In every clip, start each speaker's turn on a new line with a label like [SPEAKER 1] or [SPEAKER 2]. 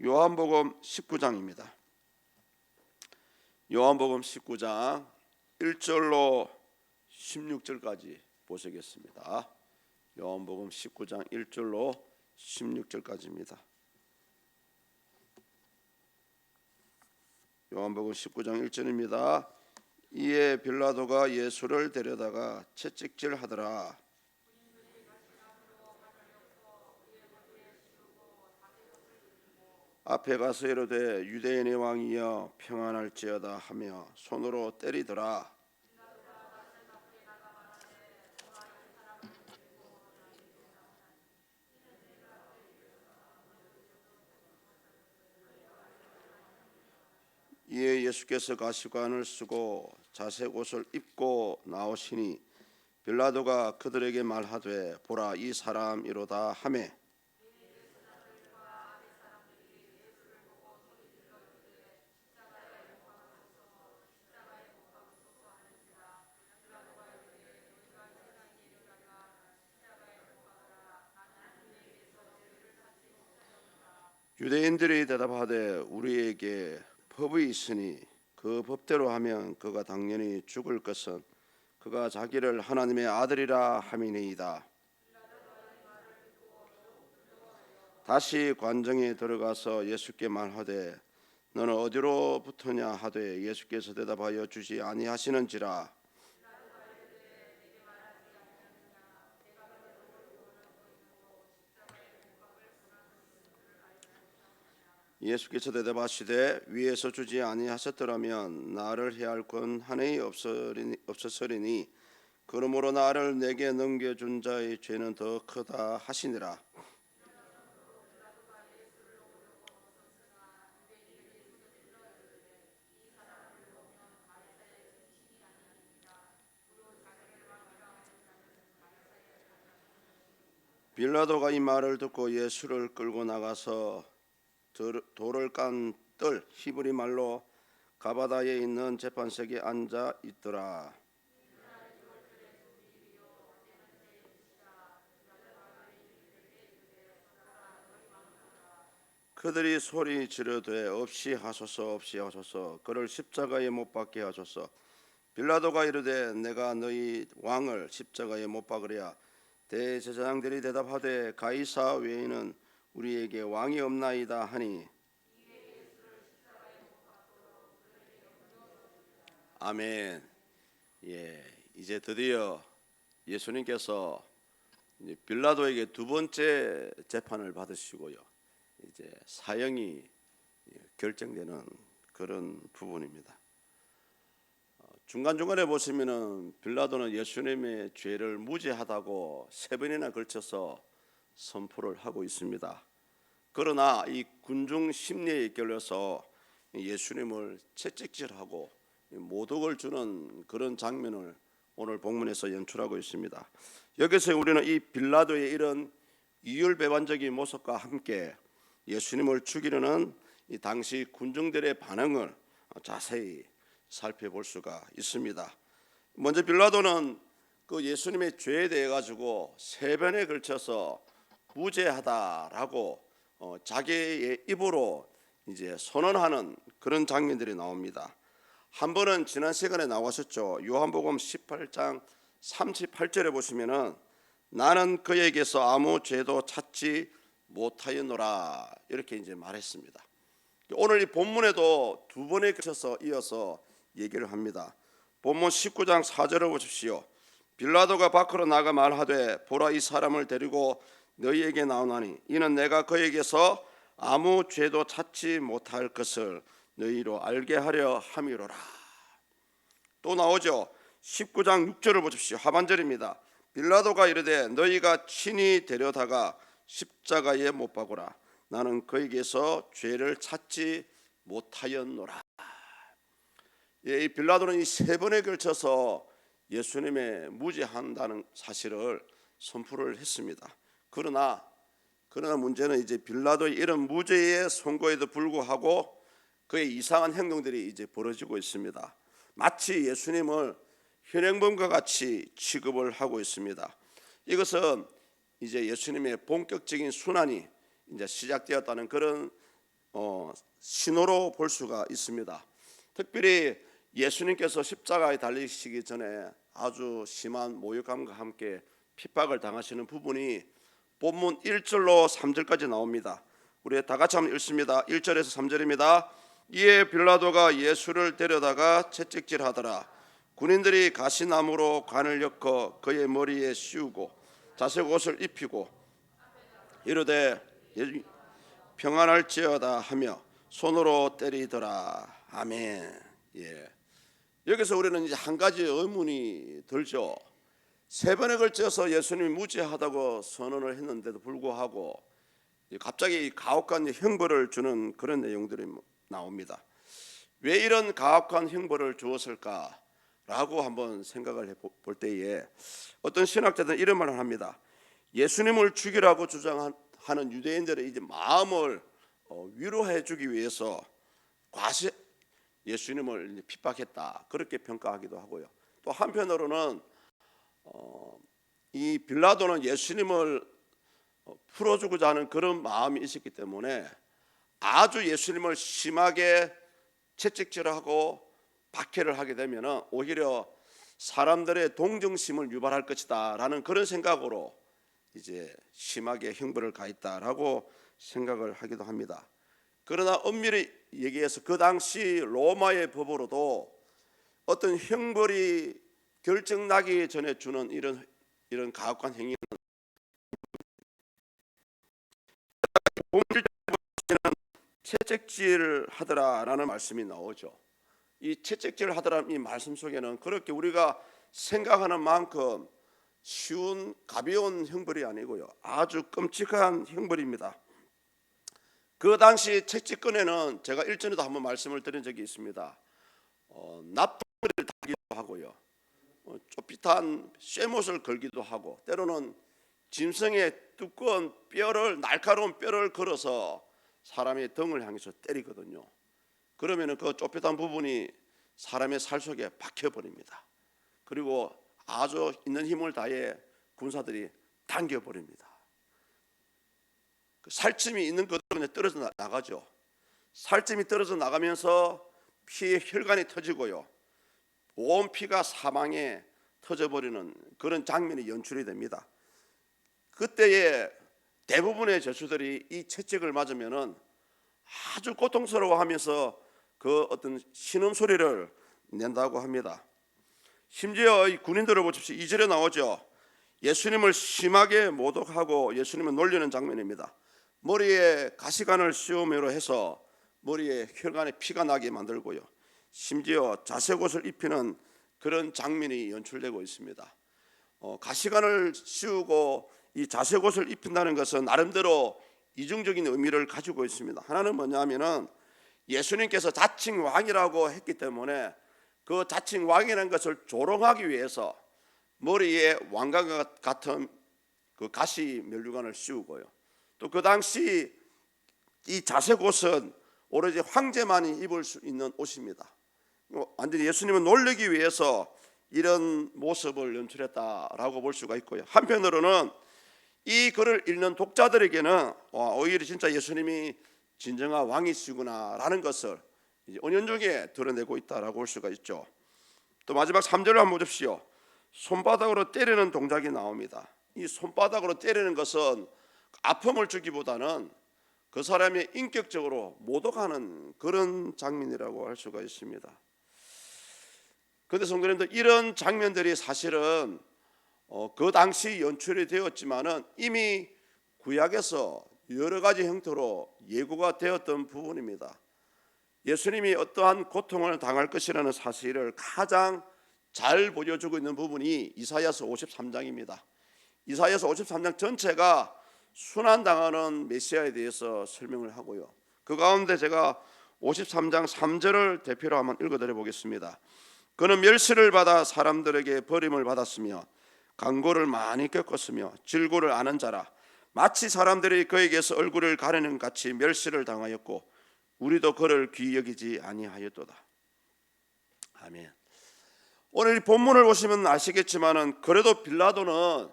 [SPEAKER 1] 요한복음 19장입니다. 요한복음 19장 1절로 16절까지 보시겠습니다. 요한복음 19장 1절로 16절까지입니다. 요한복음 19장 1절입니다. 이에 빌라도가 예수를 데려다가 채찍질하더라. 앞에 가서 이르되 유대인의 왕이여 평안할지어다 하며 손으로 때리더라. 이에 예수께서 가시관을 쓰고 자색 옷을 입고 나오시니 빌라도가 그들에게 말하되 보라 이 사람이로다 하매 유대인들이 대답하되 우리에게 법이 있으니 그 법대로 하면 그가 당연히 죽을 것은 그가 자기를 하나님의 아들이라 함이니이다. 다시 관정에 들어가서 예수께 말하되 너는 어디로부터냐 하되 예수께서 대답하여 주지 아니하시는지라. 예수께서 대답하시되 위에서 주지 아니하셨더라면 나를 해할 권 하나이 없었으리니 그러므로 나를 내게 넘겨준 자의 죄는 더 크다 하시니라. 빌라도가 이 말을 듣고 예수를 끌고 나가서 돌을 깐 뜰 히브리 말로 가바다에 있는 재판석에 앉아 있더라. 그들이 소리 지르되 없이 하소서 없이 하소서 그를 십자가에 못 박게 하소서. 빌라도가 이르되 내가 너희 왕을 십자가에 못 박으랴. 대제사장들이 대답하되 가이사 외에는 우리에게 왕이 없나이다 하니 아멘. 이제 드디어 예수님께서 빌라도에게 두 번째 재판을 받으시고요. 이제 사형이 결정되는 그런 부분입니다. 중간중간에 보시면은 빌라도는 예수님의 죄를 무죄하다고 세 번이나 걸쳐서 선포를 하고 있습니다. 그러나 이 군중 심리에 이끌려서 예수님을 채찍질하고 모독을 주는 그런 장면을 오늘 본문에서 연출하고 있습니다. 여기서 우리는 이 빌라도의 이런 이율배반적인 모습과 함께 예수님을 죽이려는 이 당시 군중들의 반응을 자세히 살펴볼 수가 있습니다. 먼저 빌라도는 그 예수님의 죄에 대해 가지고 세 번에 걸쳐서 무죄하다라고 자기의 입으로 이제 선언하는 그런 장면들이 나옵니다. 한 번은 지난 시간에 나왔었죠. 요한복음 18장 38절에 보시면은 나는 그에게서 아무 죄도 찾지 못하였노라 이렇게 이제 말했습니다. 오늘 이 본문에도 두 번에 걸쳐서 이어서 얘기를 합니다. 본문 19장 4절을 보십시오. 빌라도가 밖으로 나가 말하되 보라 이 사람을 데리고 너희에게 나오나니 이는 내가 그에게서 아무 죄도 찾지 못할 것을 너희로 알게 하려 함이로라. 또 나오죠. 19장 6절을 보십시오. 하반절입니다. 빌라도가 이르되 너희가 친히 데려다가 십자가에 못 박으라. 나는 그에게서 죄를 찾지 못하였노라. 이 빌라도는 이 세 번에 걸쳐서 예수님의 무죄한다는 사실을 선포를 했습니다. 그러나 문제는 이제 빌라도의 이런 무죄의 선고에도 불구하고 그의 이상한 행동들이 이제 벌어지고 있습니다. 마치 예수님을 현행범과 같이 취급을 하고 있습니다. 이것은 이제 예수님의 본격적인 순환이 이제 시작되었다는 그런 신호로 볼 수가 있습니다. 특별히 예수님께서 십자가에 달리시기 전에 아주 심한 모욕감과 함께 핍박을 당하시는 부분이 본문 1절로 3절까지 나옵니다. 우리 다 같이 한번 읽습니다. 1절에서 3절입니다. 이에 빌라도가 예수를 데려다가 채찍질하더라. 군인들이 가시나무로 관을 엮어 그의 머리에 씌우고 자색 옷을 입히고 이르되 평안할지어다 하며 손으로 때리더라. 아멘. 예. 여기서 우리는 이제 한 가지 의문이 들죠. 세 번에 걸쳐서 예수님이 무죄하다고 선언을 했는데도 불구하고 갑자기 가혹한 형벌을 주는 그런 내용들이 나옵니다. 왜 이런 가혹한 형벌을 주었을까라고 한번 생각을 해볼 때에 어떤 신학자들은 이런 말을 합니다. 예수님을 죽이라고 주장하는 유대인들의 이제 마음을 위로해 주기 위해서 과시 예수님을 핍박했다, 그렇게 평가하기도 하고요. 또 한편으로는 이 빌라도는 예수님을 풀어주고자 하는 그런 마음이 있었기 때문에 아주 예수님을 심하게 채찍질하고 박해를 하게 되면 오히려 사람들의 동정심을 유발할 것이다라는 그런 생각으로 이제 심하게 형벌을 가했다라고 생각을 하기도 합니다. 그러나 엄밀히 얘기해서 그 당시 로마의 법으로도 어떤 형벌이 결정나기 전에 주는 이런 가혹한 행위는 채찍질 하더라라는 말씀이 나오죠. 이 채찍질 하더라는 이 말씀 속에는 그렇게 우리가 생각하는 만큼 쉬운 가벼운 형벌이 아니고요, 아주 끔찍한 형벌입니다. 그 당시 채찍근에는 제가 일전에도 한번 말씀을 드린 적이 있습니다. 납도를 달기도 하고요, 좁빗한 쇠못을 걸기도 하고, 때로는 짐승의 두꺼운 뼈를, 날카로운 뼈를 걸어서 사람의 등을 향해서 때리거든요. 그러면 그 좁빗한 부분이 사람의 살 속에 박혀버립니다. 그리고 아주 있는 힘을 다해 군사들이 당겨버립니다. 그 살찜이 있는 그대로 떨어져 나가죠. 살찜이 떨어져 나가면서 피의 혈관이 터지고요, 온 피가 사방에 터져버리는 그런 장면이 연출이 됩니다. 그때에 대부분의 저수들이 이 채찍을 맞으면은 아주 고통스러워하면서 그 어떤 신음소리를 낸다고 합니다. 심지어 이 군인들을 보십시오. 2절에 나오죠. 예수님을 심하게 모독하고 예수님을 놀리는 장면입니다. 머리에 가시관을 씌우므로 해서 머리에 혈관에 피가 나게 만들고요, 심지어 자색옷을 입히는 그런 장면이 연출되고 있습니다. 가시관을 씌우고 이 자색옷을 입힌다는 것은 나름대로 이중적인 의미를 가지고 있습니다. 하나는 뭐냐면은 예수님께서 자칭 왕이라고 했기 때문에 그 자칭 왕이라는 것을 조롱하기 위해서 머리에 왕과 같은 그 가시 면류관을 씌우고요, 또 그 당시 이 자색옷은 오로지 황제만이 입을 수 있는 옷입니다. 완전히 예수님을 놀리기 위해서 이런 모습을 연출했다라고 볼 수가 있고요. 한편으로는 이 글을 읽는 독자들에게는 오히려 진짜 예수님이 진정한 왕이시구나라는 것을 은연중에 드러내고 있다라고 볼 수가 있죠. 또 마지막 3절을 한번 보십시오. 손바닥으로 때리는 동작이 나옵니다. 이 손바닥으로 때리는 것은 아픔을 주기보다는 그 사람이 인격적으로 모독하는 그런 장면이라고 할 수가 있습니다. 그런데 성도님들, 이런 장면들이 사실은 그 당시 연출이 되었지만은 이미 구약에서 여러 가지 형태로 예고가 되었던 부분입니다. 예수님이 어떠한 고통을 당할 것이라는 사실을 가장 잘 보여주고 있는 부분이 이사야서 53장입니다. 이사야서 53장 전체가 순환당하는 메시아에 대해서 설명을 하고요, 그 가운데 제가 53장 3절을 대표로 한번 읽어드려 보겠습니다. 그는 멸시를 받아 사람들에게 버림을 받았으며 강고를 많이 겪었으며 질고를 아는 자라. 마치 사람들이 그에게서 얼굴을 가리는 같이 멸시를 당하였고 우리도 그를 귀히 여기지 아니하였도다. 아멘. 오늘 이 본문을 보시면 아시겠지만은 그래도 빌라도는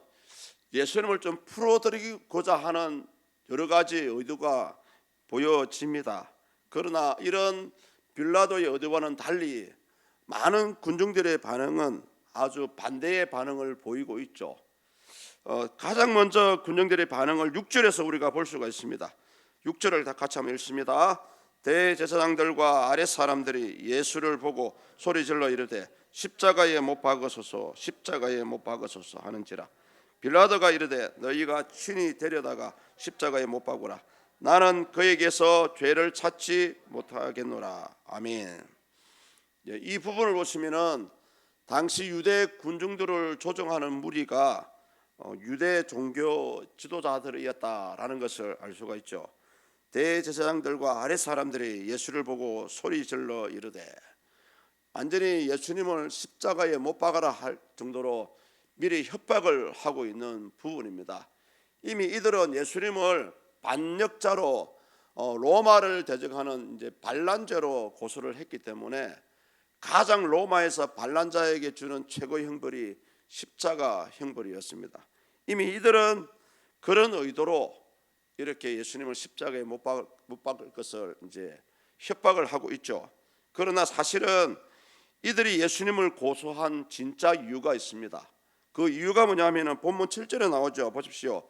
[SPEAKER 1] 예수님을 좀 풀어드리고자 하는 여러 가지 의도가 보여집니다. 그러나 이런 빌라도의 의도와는 달리 많은 군중들의 반응은 아주 반대의 반응을 보이고 있죠. 가장 먼저 군중들의 반응을 6절에서 우리가 볼 수가 있습니다. 6절을 다 같이 한번 읽습니다. 대제사장들과 아랫 사람들이 예수를 보고 소리질러 이르되 십자가에 못 박으소서 십자가에 못 박으소서 하는지라. 빌라도가 이르되 너희가 친히 데려다가 십자가에 못 박으라. 나는 그에게서 죄를 찾지 못하겠노라. 아멘. 이 부분을 보시면은 당시 유대 군중들을 조종하는 무리가 유대 종교 지도자들이었다라는 것을 알 수가 있죠. 대제사장들과 아랫 사람들이 예수를 보고 소리질러 이르되, 완전히 예수님을 십자가에 못 박아라 할 정도로 미리 협박을 하고 있는 부분입니다. 이미 이들은 예수님을 반역자로 로마를 대적하는 이제 반란죄로 고소를 했기 때문에 가장 로마에서 반란자에게 주는 최고의 형벌이 십자가 형벌이었습니다. 이미 이들은 그런 의도로 이렇게 예수님을 십자가에 못 박을 것을 이제 협박을 하고 있죠. 그러나 사실은 이들이 예수님을 고소한 진짜 이유가 있습니다. 그 이유가 뭐냐면은 본문 7절에 나오죠. 보십시오.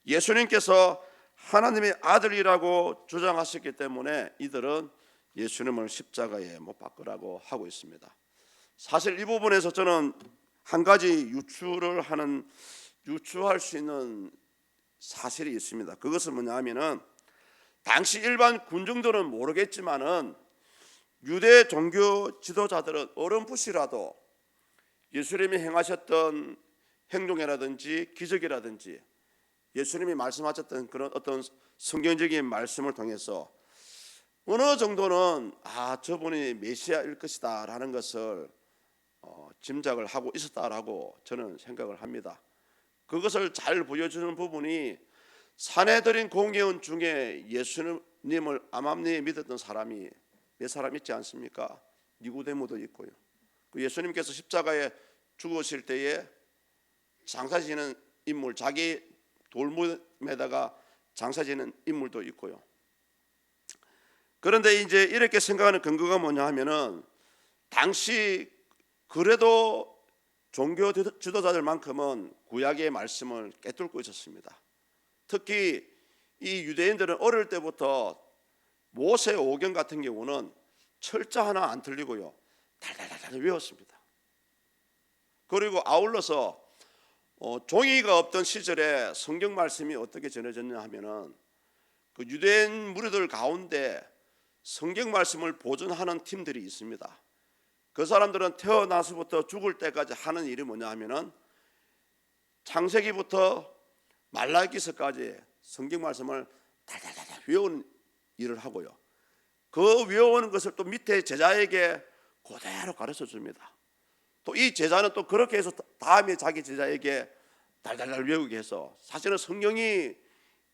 [SPEAKER 1] 예수님께서 하나님의 아들이라고 주장하셨기 때문에 이들은 예수님을 십자가에 못 박으라고 하고 있습니다. 사실 이 부분에서 저는 한 가지 유추할 수 있는 사실이 있습니다. 그것은 뭐냐면은 당시 일반 군중들은 모르겠지만은 유대 종교 지도자들은 어렴풋이라도 예수님이 행하셨던 행동이라든지 기적이라든지 예수님이 말씀하셨던 그런 어떤 성경적인 말씀을 통해서 어느 정도는 저분이 메시아일 것이다 라는 것을 짐작을 하고 있었다라고 저는 생각을 합니다. 그것을 잘 보여주는 부분이 사내들인 공회원 중에 예수님을 암암리에 믿었던 사람이 몇 사람 있지 않습니까? 니고데모도 있고요. 그 예수님께서 십자가에 죽으실 때에 장사지는 인물, 자기 돌무에다가 장사지는 인물도 있고요. 그런데 이제 이렇게 생각하는 근거가 뭐냐 하면은 당시 그래도 종교 지도자들만큼은 구약의 말씀을 꿰뚫고 있었습니다. 특히 이 유대인들은 어릴 때부터 모세 오경 같은 경우는 철자 하나 안 틀리고요 달달달 외웠습니다. 그리고 아울러서 종이가 없던 시절에 성경 말씀이 어떻게 전해졌냐 하면은 그 유대인 무리들 가운데 성경 말씀을 보존하는 팀들이 있습니다. 그 사람들은 태어나서부터 죽을 때까지 하는 일이 뭐냐 하면은 창세기부터 말라기서까지 성경 말씀을 달달달 외우는 일을 하고요. 그 외우는 것을 또 밑에 제자에게 그대로 가르쳐 줍니다. 또 이 제자는 또 그렇게 해서 다음에 자기 제자에게 달달달 외우게 해서 사실은 성경이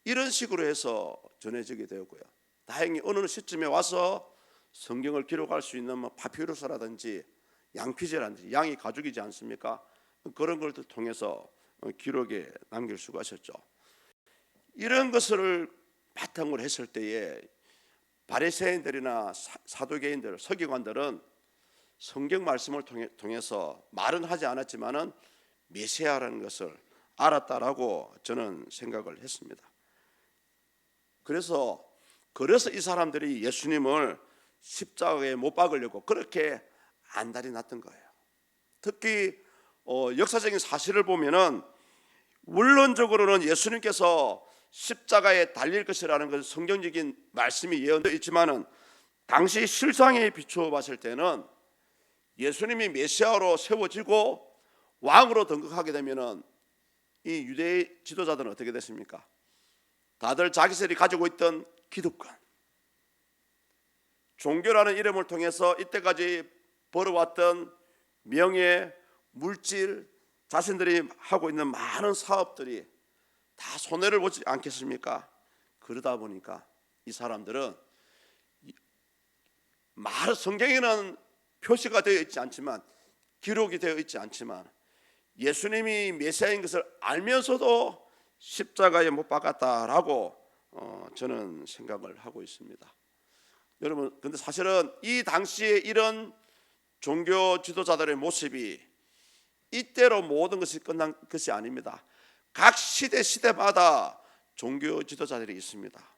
[SPEAKER 1] 이런 식으로 해서 전해지게 되었고요. 다행히 어느 시점에 와서 성경을 기록할 수 있는 파피루스라든지 양피제라든지 양이 가죽이지 않습니까? 그런 걸 통해서 기록에 남길 수가 있었죠. 이런 것을 바탕으로 했을 때에 바리새인들이나 사두개인들, 서기관들은 성경 말씀을 통해서 말은 하지 않았지만은 메시아라는 것을 알았다라고 저는 생각을 했습니다. 그래서 이 사람들이 예수님을 십자가에 못 박으려고 그렇게 안달이 났던 거예요. 특히 역사적인 사실을 보면은 원론적으로는 예수님께서 십자가에 달릴 것이라는 것은 성경적인 말씀이 예언되어 있지만은 당시 실상에 비추어 봤을 때는 예수님이 메시아로 세워지고 왕으로 등극하게 되면은 이 유대 지도자들은 어떻게 됐습니까? 다들 자기들이 가지고 있던 기득권, 종교라는 이름을 통해서 이때까지 벌어왔던 명예, 물질, 자신들이 하고 있는 많은 사업들이 다 손해를 보지 않겠습니까? 그러다 보니까 이 사람들은 성경에는 표시가 되어 있지 않지만, 기록이 되어 있지 않지만 예수님이 메시아인 것을 알면서도 십자가에 못 박았다라고 저는 생각을 하고 있습니다. 여러분, 근데 사실은 이 당시에 이런 종교 지도자들의 모습이 이때로 모든 것이 끝난 것이 아닙니다. 각 시대마다 종교 지도자들이 있습니다.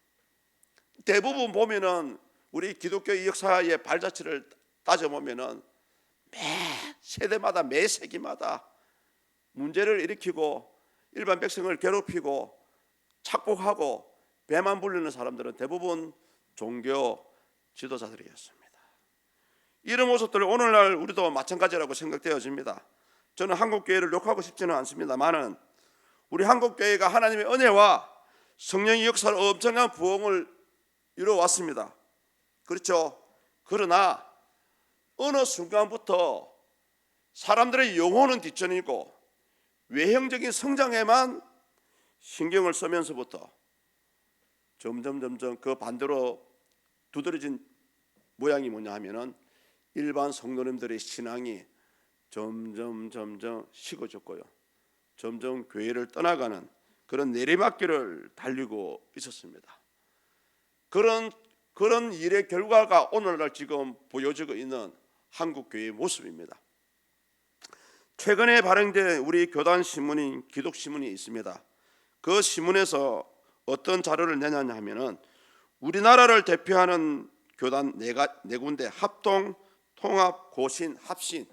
[SPEAKER 1] 대부분 보면은 우리 기독교의 역사의 발자취를 따져보면은 매 세대마다 매 세기마다 문제를 일으키고 일반 백성을 괴롭히고 착복하고 배만 불리는 사람들은 대부분 종교 지도자들이었습니다. 이런 모습들 오늘날 우리도 마찬가지라고 생각되어집니다. 저는 한국교회를 욕하고 싶지는 않습니다만은 우리 한국교회가 하나님의 은혜와 성령의 역사로 엄청난 부흥을 이루어왔습니다. 그렇죠? 그러나 어느 순간부터 사람들의 영혼은 뒷전이고 외형적인 성장에만 신경을 쓰면서부터 점점 그 반대로 두드러진 모양이 뭐냐 하면은 일반 성도님들의 신앙이 점점 식어졌고요. 점점 교회를 떠나가는 그런 내리막길을 달리고 있었습니다. 그런 일의 결과가 오늘날 지금 보여지고 있는 한국 교회의 모습입니다. 최근에 발행된 우리 교단 신문인 기독신문이 있습니다. 그 신문에서 어떤 자료를 내냐냐 하면은 우리나라를 대표하는 교단 네 군데 합동, 통합, 고신, 합신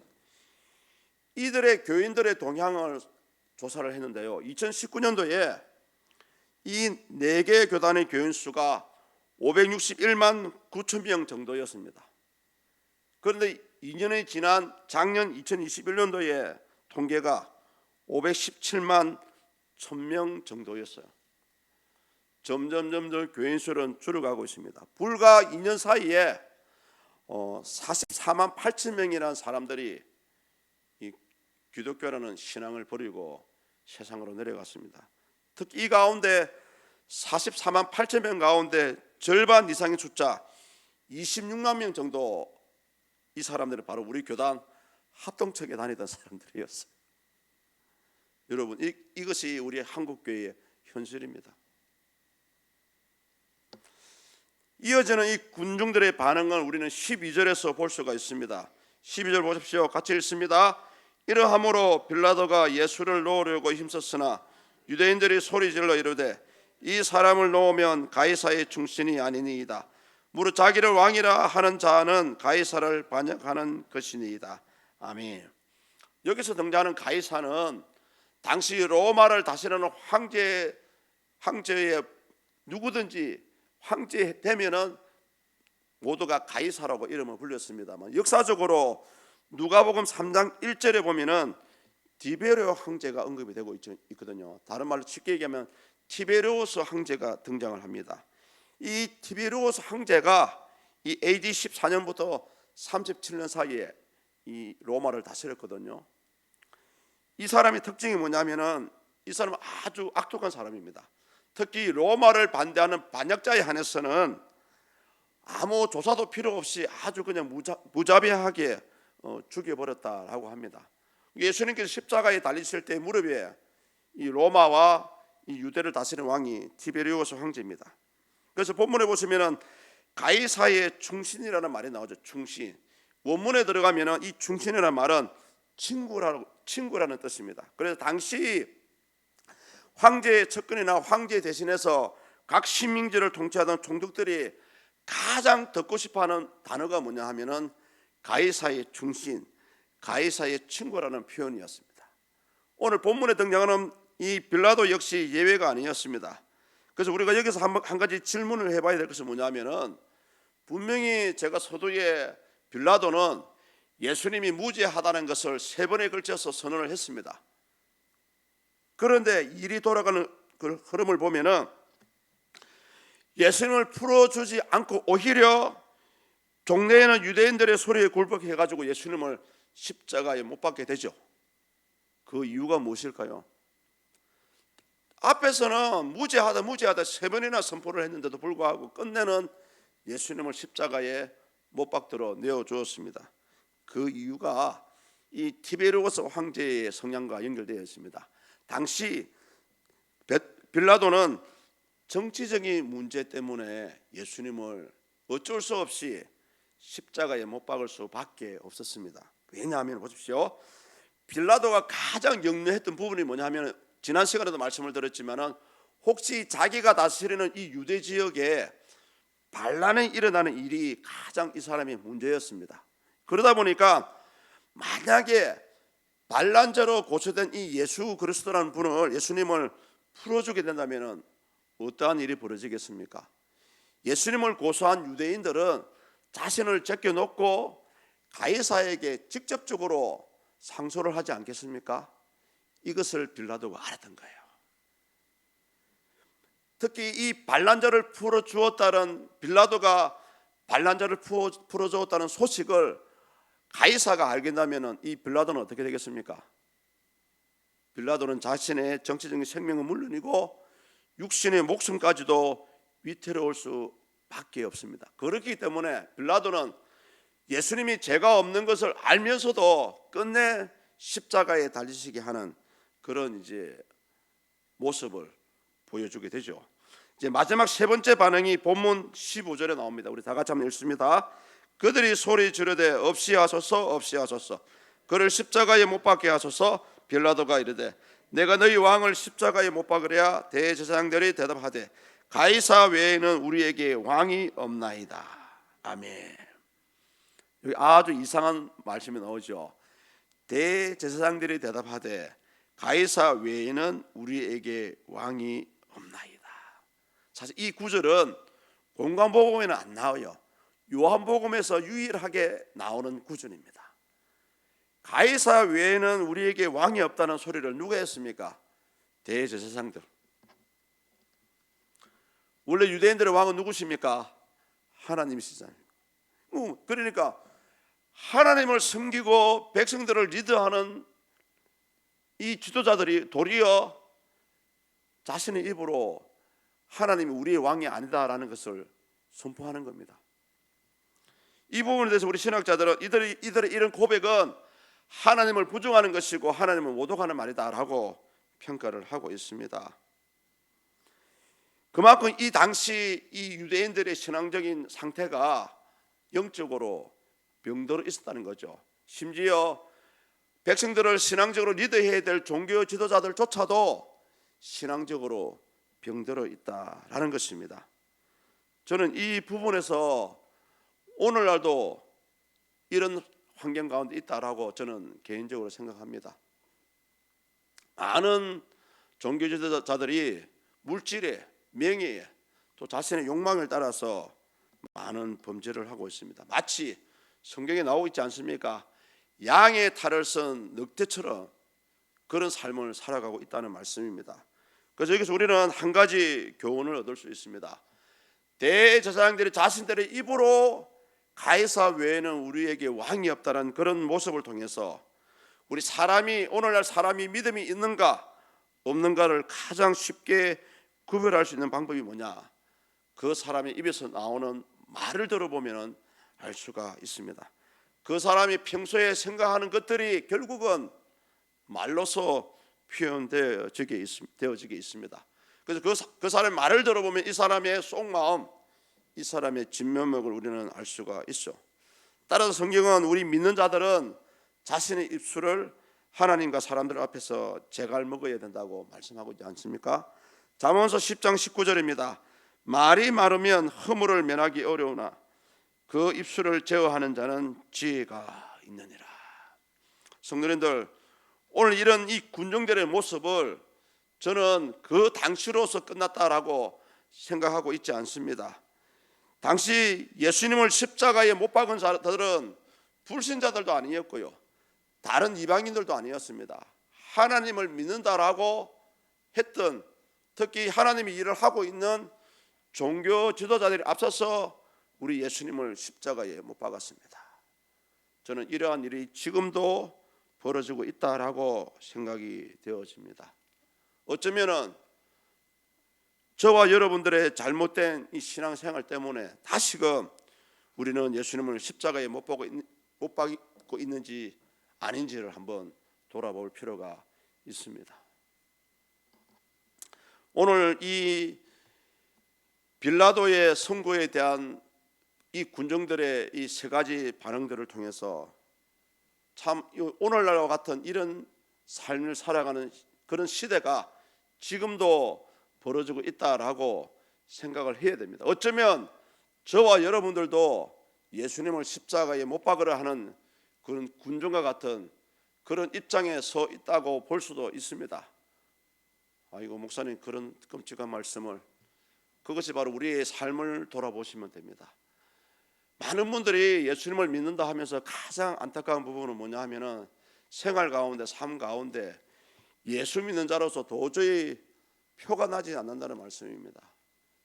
[SPEAKER 1] 이들의 교인들의 동향을 조사를 했는데요. 2019년도에 이 네 개 교단의 교인 수가 561만 9천 명 정도였습니다. 그런데 2년이 지난 작년 2021년도에 통계가 517만 1,000명 정도였어요. 점점 교인 수는 줄어가고 있습니다. 불과 2년 사이에 44만 8천 명이라는 사람들이 이 기독교라는 신앙을 버리고 세상으로 내려갔습니다. 특히 이 가운데 44만 8천 명 가운데 절반 이상의 숫자 26만 명 정도 이 사람들은 바로 우리 교단 합동측에 다니던 사람들이었어요. 여러분 이것이 우리 한국교회의 현실입니다. 이어지는 이 군중들의 반응을 우리는 12절에서 볼 수가 있습니다. 12절 보십시오. 같이 읽습니다. 이러함으로 빌라도가 예수를 놓으려고 힘썼으나 유대인들이 소리질러 이르되 이 사람을 놓으면 가이사의 충신이 아니니이다. 무릇 자기를 왕이라 하는 자는 가이사를 반역하는 것이니이다. 아멘. 여기서 등장하는 가이사는 당시 로마를 다스리는 황제의 누구든지 황제 되면은 모두가 가이사라고 이름을 불렸습니다만 역사적으로 누가복음 3장 1절에 보면은 디베르 황제가 언급이 되고 있거든요. 다른 말로 쉽게 얘기하면 티베리우스 황제가 등장을 합니다. 이 티베리우스 황제가 이 AD 14년부터 37년 사이에 이 로마를 다스렸거든요. 이 사람의 특징이 뭐냐면은 이 사람은 아주 악독한 사람입니다. 특히 로마를 반대하는 반역자에 한해서는 아무 조사도 필요 없이 아주 그냥 무자비하게 죽여버렸다라고 합니다. 예수님께서 십자가에 달리실 때 무릎에 이 로마와 이 유대를 다스리는 왕이 티베리우스 황제입니다. 그래서 본문에 보시면은 가이사의 충신이라는 말이 나오죠. 충신. 원문에 들어가면은 이 충신이라는 말은 친구라는 뜻입니다. 그래서 당시 황제의 측근이나 황제 대신해서 각 식민지를 통치하던 총독들이 가장 듣고 싶어하는 단어가 뭐냐 하면은 가이사의 충신, 가이사의 친구라는 표현이었습니다. 오늘 본문에 등장하는 이 빌라도 역시 예외가 아니었습니다. 그래서 우리가 여기서 한 가지 질문을 해봐야 될 것은 뭐냐면은 분명히 제가 서두에 빌라도는 예수님이 무죄하다는 것을 3번에 걸쳐서 선언을 했습니다. 그런데 일이 돌아가는 그 흐름을 보면은 예수님을 풀어주지 않고 오히려 종래에는 유대인들의 소리에 굴복해가지고 예수님을 십자가에 못 박게 되죠. 그 이유가 무엇일까요? 앞에서는 무죄하다 3번이나 선포를 했는데도 불구하고 끝내는 예수님을 십자가에 못 박도록 내어주었습니다. 그 이유가 이 티베리우스 황제의 성향과 연결되어 있습니다. 당시 빌라도는 정치적인 문제 때문에 예수님을 어쩔 수 없이 십자가에 못 박을 수밖에 없었습니다. 왜냐하면 보십시오. 빌라도가 가장 염려했던 부분이 뭐냐면 지난 시간에도 말씀을 드렸지만은 혹시 자기가 다스리는 이 유대 지역에 반란이 일어나는 일이 가장 이 사람의 문제였습니다. 그러다 보니까 만약에 반란자로 고쳐된 이 예수 그리스도라는 분을 예수님을 풀어주게 된다면 어떠한 일이 벌어지겠습니까? 예수님을 고소한 유대인들은 자신을 제껴놓고 가이사에게 직접적으로 상소를 하지 않겠습니까? 이것을 빌라도가 알았던 거예요. 특히 이 반란자를 풀어주었다는 빌라도가 반란자를 풀어주었다는 소식을 가이사가 알게 된다면 이 빌라도는 어떻게 되겠습니까? 빌라도는 자신의 정치적인 생명은 물론이고 육신의 목숨까지도 위태로울 수밖에 없습니다. 그렇기 때문에 빌라도는 예수님이 죄가 없는 것을 알면서도 끝내 십자가에 달리시게 하는 그런 이제 모습을 보여주게 되죠. 이제 마지막 세 번째 반응이 본문 15절에 나옵니다. 우리 다 같이 한번 읽습니다. 그들이 소리 지르되 없이 하소서 없이 하소서 그를 십자가에 못 박게 하소서. 빌라도가 이르되 내가 너희 왕을 십자가에 못 박으랴. 대제사장들이 대답하되 가이사 외에는 우리에게 왕이 없나이다. 아멘. 여기 아주 이상한 말씀이 나오죠. 대제사장들이 대답하되 가이사 외에는 우리에게 왕이 없나이다. 사실 이 구절은 공관복음에는 안 나와요. 요한복음에서 유일하게 나오는 구절입니다. 가이사 외에는 우리에게 왕이 없다는 소리를 누가 했습니까? 대제사장들. 원래 유대인들의 왕은 누구십니까? 하나님이시잖아요. 그러니까 하나님을 섬기고 백성들을 리드하는 이 지도자들이 도리어 자신의 입으로 하나님이 우리의 왕이 아니다라는 것을 선포하는 겁니다. 이 부분에 대해서 우리 신학자들은 이들의 이런 고백은 하나님을 부정하는 것이고 하나님을 모독하는 말이다라고 평가를 하고 있습니다. 그만큼 이 당시 이 유대인들의 신앙적인 상태가 영적으로 병들어 있었다는 거죠. 심지어 백성들을 신앙적으로 리드해야 될 종교 지도자들조차도 신앙적으로 병들어 있다라는 것입니다. 저는 이 부분에서 오늘날도 이런 환경 가운데 있다라고 저는 개인적으로 생각합니다. 많은 종교 지도자들이 물질에, 명예에, 또 자신의 욕망을 따라서 많은 범죄를 하고 있습니다. 마치 성경에 나오고 있지 않습니까? 양의 탈을 쓴 늑대처럼 그런 삶을 살아가고 있다는 말씀입니다. 그래서 여기서 우리는 한 가지 교훈을 얻을 수 있습니다. 대제사장들이 자신들의 입으로 가이사 외에는 우리에게 왕이 없다는 그런 모습을 통해서 우리 사람이 오늘날 사람이 믿음이 있는가 없는가를 가장 쉽게 구별할 수 있는 방법이 뭐냐? 그 사람의 입에서 나오는 말을 들어보면 알 수가 있습니다. 그 사람이 평소에 생각하는 것들이 결국은 말로서 표현되어지게 있습니다. 그래서 그 사람의 말을 들어보면 이 사람의 속마음, 이 사람의 진면목을 우리는 알 수가 있어. 따라서 성경은 우리 믿는 자들은 자신의 입술을 하나님과 사람들 앞에서 제갈 먹어야 된다고 말씀하고 있지 않습니까? 잠언서 10장 19절입니다. 말이 마르면 허물을 면하기 어려우나 그 입술을 제어하는 자는 지혜가 있느니라. 성도님들, 오늘 이런 이 군중들의 모습을 저는 그 당시로서 끝났다라고 생각하고 있지 않습니다. 당시 예수님을 십자가에 못 박은 자들은 불신자들도 아니었고요, 다른 이방인들도 아니었습니다. 하나님을 믿는다라고 했던, 특히 하나님이 일을 하고 있는 종교 지도자들이 앞서서 우리 예수님을 십자가에 못 박았습니다. 저는 이러한 일이 지금도 벌어지고 있다라고 생각이 되어집니다. 어쩌면은 저와 여러분들의 잘못된 이 신앙생활 때문에 다시금 우리는 예수님을 십자가에 못 박고 있는지 아닌지를 한번 돌아볼 필요가 있습니다. 오늘 이 빌라도의 선고에 대한 이 군중들의 이 세 가지 반응들을 통해서 참 오늘날과 같은 이런 삶을 살아가는 그런 시대가 지금도 벌어지고 있다라고 생각을 해야 됩니다. 어쩌면 저와 여러분들도 예수님을 십자가에 못 박으려 하는 그런 군중과 같은 그런 입장에 서 있다고 볼 수도 있습니다. 아이고 목사님 그런 끔찍한 말씀을, 그것이 바로 우리의 삶을 돌아보시면 됩니다. 많은 분들이 예수님을 믿는다 하면서 가장 안타까운 부분은 뭐냐 하면은 생활 가운데 삶 가운데 예수 믿는 자로서 도저히 표가 나지 않는다는 말씀입니다.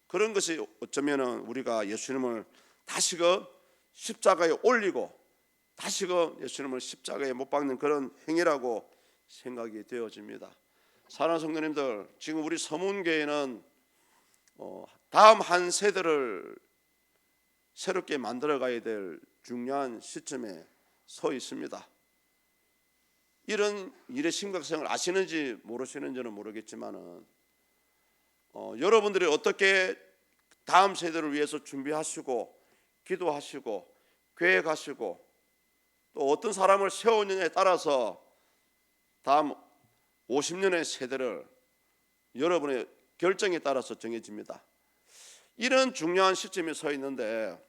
[SPEAKER 1] 그런 것이 어쩌면은 우리가 예수님을 다시금 십자가에 올리고 다시금 예수님을 십자가에 못 박는 그런 행위라고 생각이 되어집니다. 사랑하는 성도님들, 지금 우리 서문교회는 다음 한 세대를 새롭게 만들어가야 될 중요한 시점에 서 있습니다. 이런 일의 심각성을 아시는지 모르시는지는 모르겠지만은 여러분들이 어떻게 다음 세대를 위해서 준비하시고 기도하시고 계획하시고 또 어떤 사람을 세우느냐에 따라서 다음 50년의 세대를 여러분의 결정에 따라서 정해집니다. 이런 중요한 시점에 서 있는데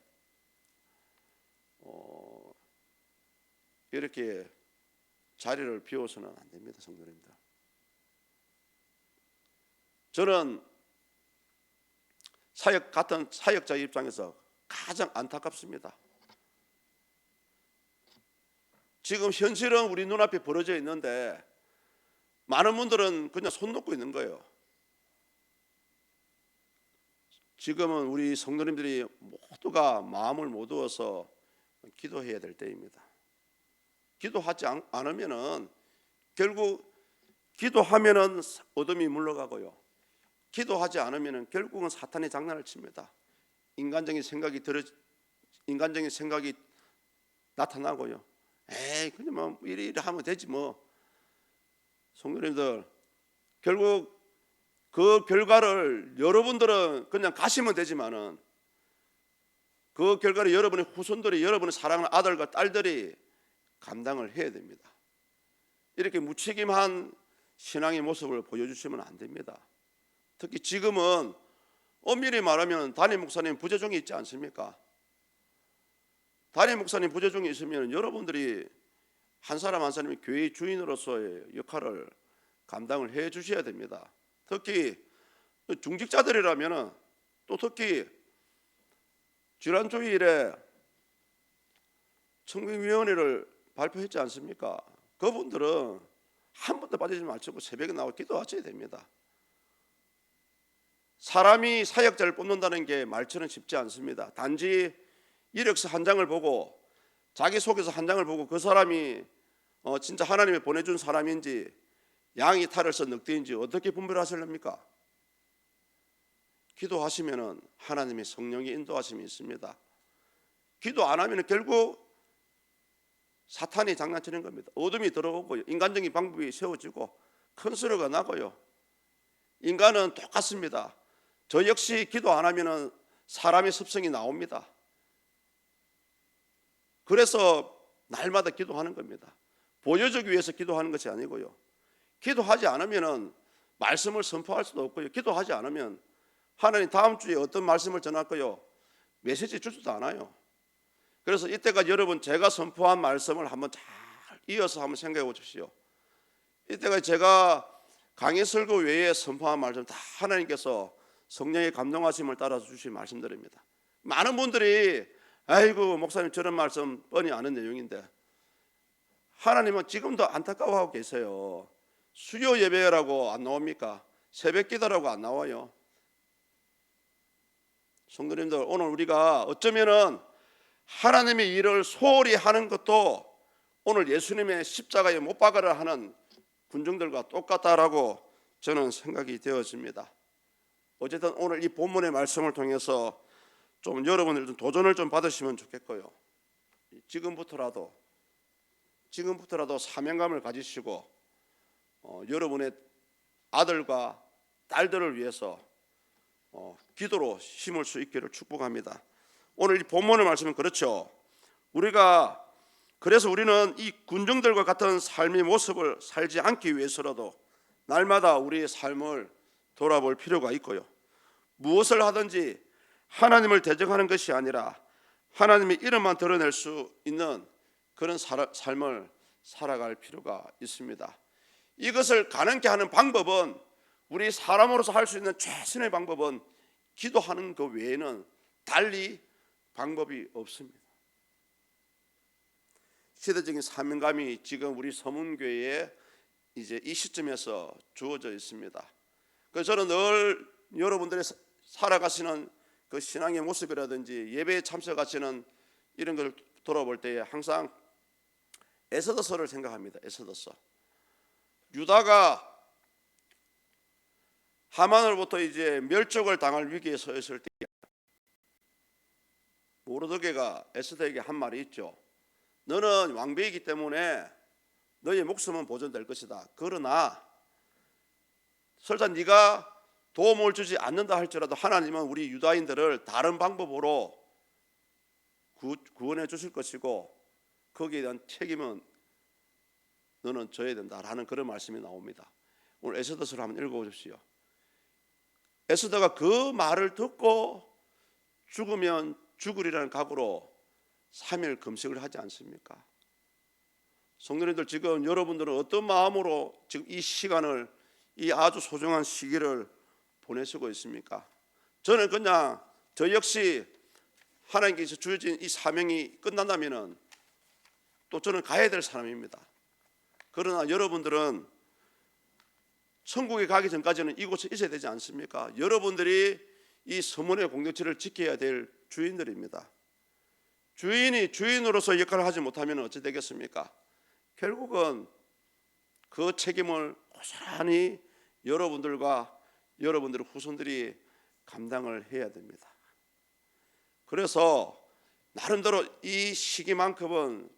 [SPEAKER 1] 이렇게 자리를 비워서는 안 됩니다. 성도님들, 저는 같은 사역자 입장에서 가장 안타깝습니다. 지금 현실은 우리 눈앞에 벌어져 있는데 많은 분들은 그냥 손 놓고 있는 거예요. 지금은 우리 성도님들이 모두가 마음을 모두어서 기도해야 될 때입니다. 기도하지 않으면은 결국 기도하면은 어둠이 물러가고요. 기도하지 않으면은 결국은 사탄의 장난을 칩니다. 인간적인 생각이 나타나고요. 에이 그냥 뭐 이리 하면 되지 뭐. 성도님들, 결국 그 결과를 여러분들은 그냥 가시면 되지만은 그 결과를 여러분의 후손들이, 여러분의 사랑하는 아들과 딸들이 감당을 해야 됩니다. 이렇게 무책임한 신앙의 모습을 보여주시면 안 됩니다. 특히 지금은 엄밀히 말하면 담임 목사님 부재중이 있지 않습니까? 담임 목사님 부재중이 있으면 여러분들이 한 사람 한 사람이 교회의 주인으로서의 역할을 감당을 해 주셔야 됩니다. 특히 중직자들이라면 또 특히 지난주일에 청빙위원회를 발표했지 않습니까? 그분들은 한 번도 빠지지 마시고 새벽에 나와 기도하셔야 됩니다. 사람이 사역자를 뽑는다는 게 말처럼 쉽지 않습니다. 단지 이력서 한 장을 보고 자기소개서 한 장을 보고 그 사람이 진짜 하나님이 보내준 사람인지 양이 탈을 쓴 늑대인지 어떻게 분별하실랍니까? 기도하시면은 하나님의 성령의 인도하심이 있습니다. 기도 안 하면 결국 사탄이 장난치는 겁니다. 어둠이 들어오고요, 인간적인 방법이 세워지고 큰 소리가 나고요. 인간은 똑같습니다. 저 역시 기도 안 하면은 사람의 습성이 나옵니다. 그래서 날마다 기도하는 겁니다. 보여주기 위해서 기도하는 것이 아니고요. 기도하지 않으면은 말씀을 선포할 수도 없고요. 기도하지 않으면 하나님 다음 주에 어떤 말씀을 전할 거요, 메시지 주지도 않아요. 그래서 이때까지 여러분 제가 선포한 말씀을 한번 잘 이어서 한번 생각해 보십시오. 이때까지 제가 강의 설교 외에 선포한 말씀 다 하나님께서 성령의 감동하심을 따라서 주신 말씀들입니다. 많은 분들이 아이고 목사님 저런 말씀 뻔히 아는 내용인데, 하나님은 지금도 안타까워하고 계세요. 수요 예배라고 안 나옵니까? 새벽 기도라고 안 나와요. 성도님들, 오늘 우리가 어쩌면은 하나님의 일을 소홀히 하는 것도 오늘 예수님의 십자가에 못 박으라 하는 군중들과 똑같다라고 저는 생각이 되어집니다. 어쨌든 오늘 이 본문의 말씀을 통해서 좀 여러분들 좀 도전을 좀 받으시면 좋겠고요. 지금부터라도 사명감을 가지시고 여러분의 아들과 딸들을 위해서 기도로 심을 수 있기를 축복합니다. 오늘 이 본문의 말씀은 그렇죠. 그래서 우리는 이 군중들과 같은 삶의 모습을 살지 않기 위해서라도 날마다 우리의 삶을 돌아볼 필요가 있고요. 무엇을 하든지 하나님을 대적하는 것이 아니라 하나님의 이름만 드러낼 수 있는 그런 삶을 살아갈 필요가 있습니다. 이것을 가능케 하는 방법은, 우리 사람으로서 할 수 있는 최선의 방법은 기도하는 것 외에는 달리 방법이 없습니다. 시대적인 사명감이 지금 우리 서문교회에 이제 이 시점에서 주어져 있습니다. 그래서 저는 늘 여러분들이 살아가시는 그 신앙의 모습이라든지 예배에 참석하시는 이런 걸 돌아볼 때에 항상 에스더서를 생각합니다. 에스더서. 유다가 하만으로부터 이제 멸족을 당할 위기에 처했을 때 모르드게가 에스더에게 한 말이 있죠. 너는 왕비이기 때문에 너의 목숨은 보존될 것이다. 그러나 설사 네가 도움을 주지 않는다 할지라도 하나님은 우리 유다인들을 다른 방법으로 구원해 주실 것이고 거기에 대한 책임은 너는 져야 된다라는 그런 말씀이 나옵니다. 오늘 에스더서를 한번 읽어보십시오. 에스더가 그 말을 듣고 죽으면 죽으리라는 각오로 3일 금식을 하지 않습니까? 성도님들, 지금 여러분들은 어떤 마음으로 지금 이 시간을, 이 아주 소중한 시기를 보내시고 있습니까? 저는 그냥 저 역시 하나님께서 주어진 이 사명이 끝난다면은 또 저는 가야 될 사람입니다. 그러나 여러분들은 천국에 가기 전까지는 이곳에 있어야 되지 않습니까? 여러분들이 이 서문의 공동체를 지켜야 될 주인들입니다. 주인이 주인으로서 역할을 하지 못하면 어찌 되겠습니까? 결국은 그 책임을 고스란히 여러분들과 여러분들의 후손들이 감당을 해야 됩니다. 그래서 나름대로 이 시기만큼은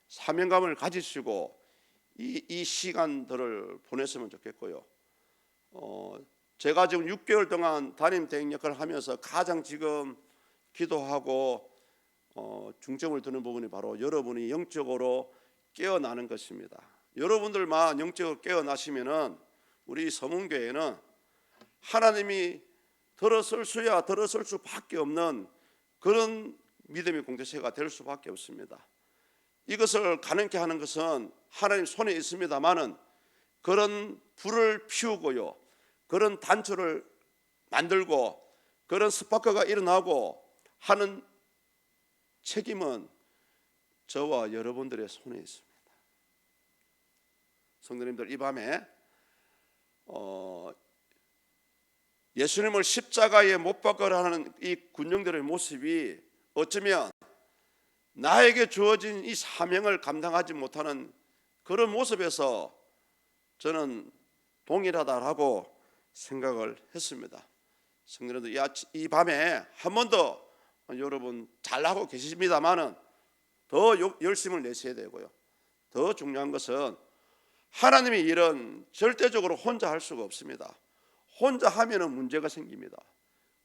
[SPEAKER 1] 사명감을 가지시고 이 시간들을 보냈으면 좋겠고요. 제가 지금 6개월 동안 담임 대행 역할을 하면서 가장 지금 기도하고 중점을 두는 부분이 바로 여러분이 영적으로 깨어나는 것입니다. 여러분들만 영적으로 깨어나시면은 우리 서문교회는 하나님이 들어설 수밖에 없는 그런 믿음의 공동체가 될 수밖에 없습니다. 이것을 가능케 하는 것은 하나님 손에 있습니다만은 그런 불을 피우고요, 그런 단초를 만들고 그런 스파크가 일어나고 하는 책임은 저와 여러분들의 손에 있습니다. 성도님들, 이 밤에 예수님을 십자가에 못 박으라는 이 군중들의 모습이 어쩌면 나에게 주어진 이 사명을 감당하지 못하는 그런 모습에서 저는 동일하다라고 생각을 했습니다. 성도님들, 이 밤에 한 번 더 여러분 잘하고 계십니다만은 더 열심을 내셔야 되고요. 더 중요한 것은 하나님의 일은 절대적으로 혼자 할 수가 없습니다. 혼자 하면은 문제가 생깁니다.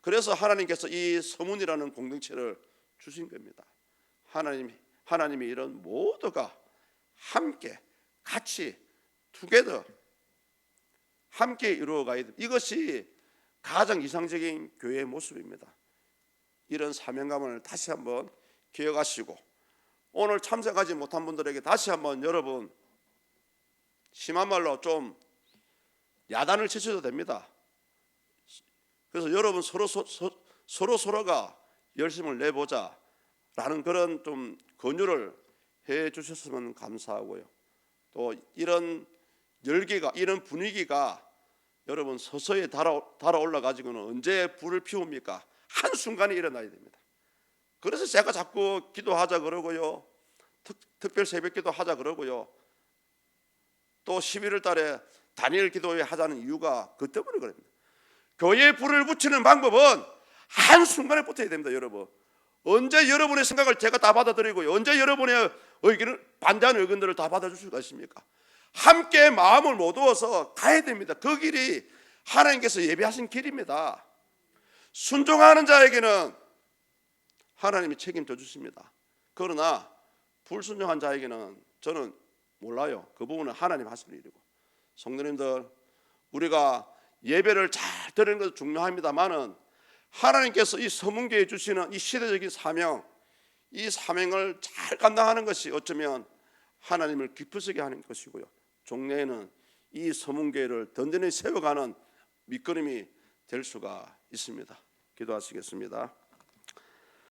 [SPEAKER 1] 그래서 하나님께서 이 서문이라는 공동체를 주신 겁니다. 하나님의 일은 모두가 함께 같이 투게더 함께 이루어가야 됩니다. 이것이 가장 이상적인 교회의 모습입니다. 이런 사명감을 다시 한번 기억하시고 오늘 참석하지 못한 분들에게 다시 한번 여러분 심한 말로 좀 야단을 치셔도 됩니다. 그래서 여러분 서로가 열심을 내보자 라는 그런 좀 권유를 해 주셨으면 감사하고요. 또 이런 열기가, 이런 분위기가 여러분 서서히 달아올라 가지고는 언제 불을 피웁니까? 한순간에 일어나야 됩니다. 그래서 제가 자꾸 기도하자 그러고요, 특별 새벽 기도 하자 그러고요, 또 11월 달에 다니엘 기도회 하자는 이유가 그 때문에 그럽니다. 교회에 불을 붙이는 방법은 한순간에 붙어야 됩니다. 여러분, 언제 여러분의 생각을 제가 다 받아들이고요, 언제 여러분의 의견을, 반대하는 의견들을 다 받아줄 수가 있습니까? 함께 마음을 모두어서 가야 됩니다. 그 길이 하나님께서 예비하신 길입니다. 순종하는 자에게는 하나님이 책임져 주십니다. 그러나 불순종한 자에게는 저는 몰라요. 그 부분은 하나님 하실 일이고. 성도님들, 우리가 예배를 잘 드리는 것도 중요합니다만은 하나님께서 이 서문교에 주시는 이 시대적인 사명, 이 사명을 잘 감당하는 것이 어쩌면 하나님을 기쁘시게 하는 것이고요, 종래에는 이 서문교회를 든든히 세워가는 밑거름이 될 수가 있습니다. 기도하시겠습니다.